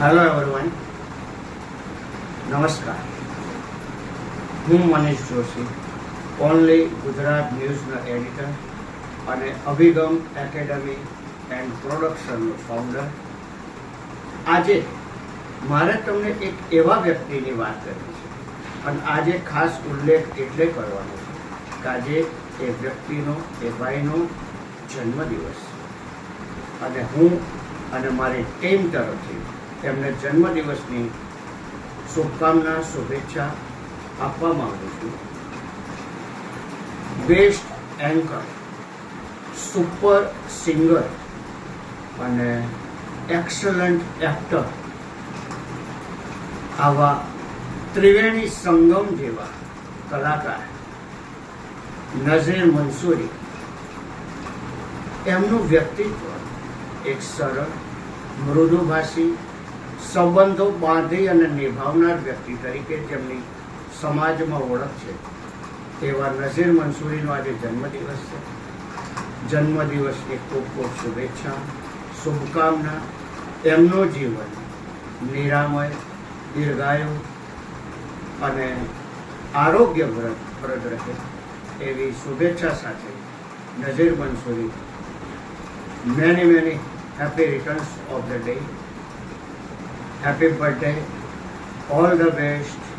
Hello everyone, નમસ્કાર. હું Manish Joshi, only Gujarat ન્યૂઝનો editor અને અભિગમ એકેડમી એન્ડ પ્રોડક્શનનો ફાઉન્ડર. આજે મારે તમને એક એવા વ્યક્તિની વાત કરવી છે અને આજે ખાસ ઉલ્લેખ એટલે કરવાનો છે કે આજે એ વ્યક્તિનો, એ ભાઈનો જન્મદિવસ છે અને હું અને મારી ટીમ તરફથી એમને જન્મદિવસની શુભકામના, શુભેચ્છા આપવા માંગુ છું. બેસ્ટ એન્કર, સુપર સિંગર અને એક્સલન્ટ એક્ટર, આવા ત્રિવેણી સંગમ જેવા કલાકાર નઝીર મંસૂરી. એમનું વ્યક્તિત્વ એક સરળ, મૃદુભાષી, સંબંધો બાંધી અને નિભાવનાર વ્યક્તિ તરીકે જેમની સમાજમાં ઓળખ છે, તેવા નઝીર મંસૂરીનો આજે જન્મદિવસ છે. જન્મદિવસની ખૂબ ખૂબ શુભેચ્છા, શુભકામના. એમનું જીવન નિરામય, દીર્ઘાયુ અને આરોગ્યપ્રદ રહે એવી શુભેચ્છા સાથે Nazeer Mansuri, many happy returns of the day. Happy birthday. All the best.